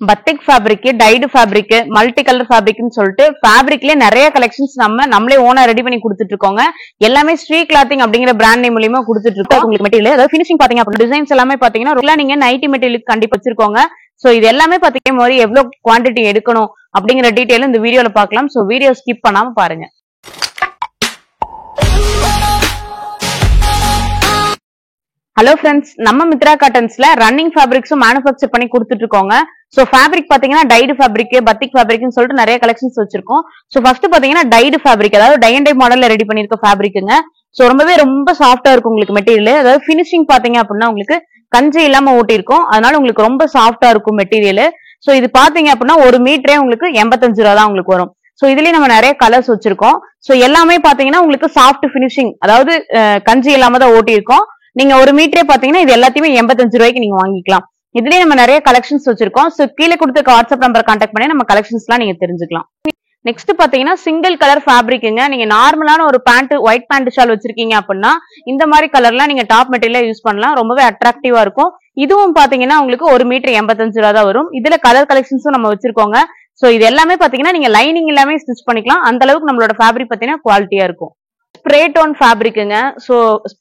பத்திக் fabric, tie dye fabric, multi colour ஃபேப்ரிக்னு சொல்லிட்டு ஃபேப்ரிக்லயே நிறைய கலெக்ஷன்ஸ் நம்மளே ஓனா ரெடி பண்ணி கொடுத்துட்டு இருக்கோங்க. எல்லாமே ஸ்ரீ கிளாத்திங் அப்படிங்கிற பிராண்ட் நேம் மூலமா கொடுத்துட்டு இருக்கோம். உங்களுக்கு மெட்டீரியல் அதாவது ஃபினிஷிங் பாத்தீங்க அப்படின்னா டிசைன்ஸ் எல்லாமே பாத்தீங்கன்னா ரொம்ப நீங்க நைட்டி மெட்டீரியலுக்கு கண்டிப்பா வச்சிருக்கோங்க. சோ இது எல்லாமே பாத்தீங்கன்னா மாதிரி எவ்வளவு குவான்டிட்டி எடுக்கணும் அப்படிங்கிற டீடைல் இந்த வீடியோல பார்க்கலாம். சோ வீடியோ ஸ்கிப் பண்ணாம பாருங்க. ஹலோ ஃப்ரெண்ட்ஸ், நம்ம மித்ரா காட்டன்ஸ்ல ரன்னிங் ஃபேப்ரிக்ஸும் மேனுஃபேக்சர் பண்ணி கொடுத்துட்டு இருக்கோங்க. சோ ஃபேப்ரிக் பாத்தீங்கன்னா டைடு ஃபேப்ரிக், பத்திக் ஃபேப்ரிக்னு சொல்லிட்டு நிறைய கலெக்ஷன்ஸ் வச்சிருக்கோம். சோ ஃபர்ஸ்ட் பாத்தீங்கன்னா டைடு ஃபேப்ரிக், அதாவது டை அண்ட் டை மாடல்ல ரெடி பண்ணிருக்க ஃபேப்ரிக்குங்க. சோ ரொம்ப சாஃப்டா இருக்கும் உங்களுக்கு மெட்டீரியல். அதாவது ஃபினிஷிங் பாத்தீங்க அப்படின்னா உங்களுக்கு கஞ்சி இல்லாம ஓட்டி இருக்கும். அதனால உங்களுக்கு ரொம்ப சாஃப்டா இருக்கும் மெட்டீரியல். சோ இது பாத்தீங்க அப்படின்னா ஒரு மீட்டரே உங்களுக்கு 85 ரூபா தான் உங்களுக்கு வரும். சோ இதுலயே நம்ம நிறைய கலர்ஸ் வச்சிருக்கோம். சோ எல்லாமே பாத்தீங்கன்னா உங்களுக்கு சாஃப்ட் ஃபினிஷிங், அதாவது கஞ்சி இல்லாம தான் ஓட்டி இருக்கும். நீங்க ஒரு மீட்டரே பாத்தீங்கன்னா இது எல்லாத்தையுமே 85 ரூபாய்க்கு நீங்க வாங்கிக்கலாம். இதுலயே நம்ம நிறைய கலெக்ஷன்ஸ் வச்சிருக்கோம். சோ கீழே கொடுத்துருக்க வாட்ஸ்அப் நம்பர் கான்டாக்ட் பண்ணி நம்ம கலெக்ஷன்ஸ் எல்லாம் நீங்க தெரிஞ்சுக்கலாம். நெக்ஸ்ட் பாத்தீங்கன்னா சிங்கிள் கலர் ஃபேப்ரிக்குங்க. நீங்க நார்மலான ஒரு பேண்ட், ஒயிட் பேண்ட் ஷால் வச்சிருக்கீங்க அப்படின்னா இந்த மாதிரி கலர்லாம் நீங்க டாப் மெட்டீரியலா யூஸ் பண்ணலாம். ரொம்பவே அட்ராக்டிவா இருக்கும். இதுவும் பாத்தீங்கன்னா உங்களுக்கு ஒரு மீட்டர் 85 ரூபா தான் வரும். இதுல கலர் கலெக்ஷன்ஸும் நம்ம வச்சிருக்கோங்க. சோ இது எல்லாமே பாத்தீங்கன்னா நீங்க லைனிங் எல்லாமே ஸ்டிச் பண்ணிக்கலாம். அந்த அளவுக்கு நம்மளோட ஃபேப்ரிக் பாத்தீங்கன்னா குவாலிட்டியா இருக்கும். ஸ்ப்ரே டோன் ஃபேப்ரிக்குங்க. சோ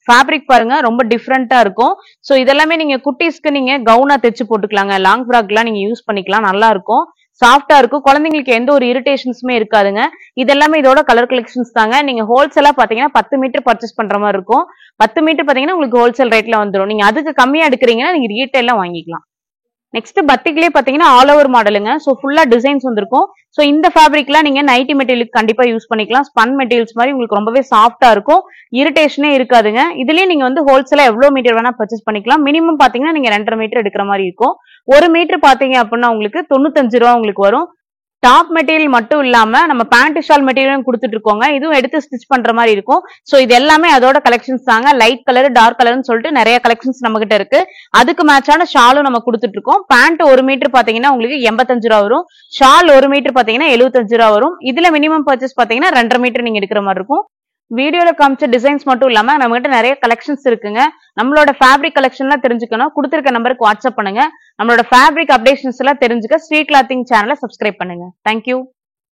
ஃபேப்ரிக் பாருங்க ரொம்ப டிஃப்ரெண்டா இருக்கும். சோ இதெல்லாமே நீங்க குட்டீஸ்க்கு நீங்க கவுனா தைச்சு போட்டுக்கலாங்க. லாங் ஃப்ராக் எல்லாம் நீங்க யூஸ் பண்ணிக்கலாம். நல்லா இருக்கும், சாஃப்டா இருக்கும். குழந்தைங்களுக்கு எந்த ஒரு இரிட்டேஷன்ஸுமே இருக்காதுங்க. இதெல்லாமே இதோட கலர் கலெக்ஷன்ஸ் தாங்க. நீங்க ஹோல்சேலா பாத்தீங்கன்னா 10 மீட்டர் பர்ச்சேஸ் பண்ற மாதிரி இருக்கும். 10 மீட்டர் பாத்தீங்கன்னா உங்களுக்கு ஹோல்சேல் ரேட்ல வந்துடும். நீங்க அதுக்கு கம்மியா எடுக்கிறீங்கன்னா நீங்க ரீட்டைல்ல வாங்கிக்கலாம். நெக்ஸ்ட் பத்திக்லயே பாத்தீங்கன்னா ஆல் ஓவர் மாடலுங்க. சோ ஃபுல்லா டிசைன்ஸ் வந்திருக்கும். சோ இந்த ஃபேப்ரிக்லாம் நீங்க நைட்டி மெட்டீரியலுக்கு கண்டிப்பா யூஸ் பண்ணிக்கலாம். ஸ்பன் மெட்டீரியல்ஸ் மாதிரி உங்களுக்கு ரொம்பவே சாஃப்டா இருக்கும், இரிட்டேஷனே இருக்காதுங்க. இதுலயே நீங்க வந்து ஹோல்சேலா எவ்வளவு மீட்டர் வேணா பர்ச்சேஸ் பண்ணிக்கலாம். மினிமம் பாத்தீங்கன்னா நீங்க 2.5 மீட்டர் எடுக்கிற மாதிரி இருக்கும். ஒரு மீட்டர் பாத்தீங்க அப்படின்னா உங்களுக்கு 95 ரூபா உங்களுக்கு வரும். டாப் மெட்டீரியல் மட்டும் இல்லாம நம்ம பேண்ட் ஷால் மெட்டீரியலும் கொடுத்துட்டு இருக்கோங்க. இதுவும் எடுத்து ஸ்டிச் பண்ற மாதிரி இருக்கும். சோ இது எல்லாமே அதோட கலெக்ஷன்ஸ் தாங்க. லைட் கலர், டார்க் கலர்னு சொல்லிட்டு நிறைய கலெக்ஷன்ஸ் நம்ம கிட்ட இருக்கு. அதுக்கு மேட்சான ஷாலும் நம்ம கொடுத்துட்டு இருக்கோம். பேண்ட் ஒரு மீட்டர் பாத்தீங்கன்னா உங்களுக்கு 85 ரூபா வரும். ஷால் ஒரு மீட்டர் பாத்தீங்கன்னா 75 ரூபா வரும். இதுல மினிமம் பர்ச்சேஸ் பாத்தீங்கன்னா 2.5 மீட்டர் நீங்க எடுக்கிற மாதிரி இருக்கும். வீடியோல காமிச்ச டிசைன்ஸ் மட்டும் இல்லாம நம்ம கிட்ட நிறைய கலெக்ஷன்ஸ் இருக்குங்க. நம்மளோட ஃபேப்ரிக் கலெக்ஷன்லாம் தெரிஞ்சுக்கணும், கொடுத்திருக்க நம்பருக்கு வாட்ஸ்அப் பண்ணுங்க. நம்மளோட ஃபேப்ரிக் அப்டேஷன்ஸ் எல்லாம் தெரிஞ்சுக்க ஸ்ரீ கிளாத்திங் சேனலை சப்ஸ்கிரைப் பண்ணுங்க. தேங்க்யூ.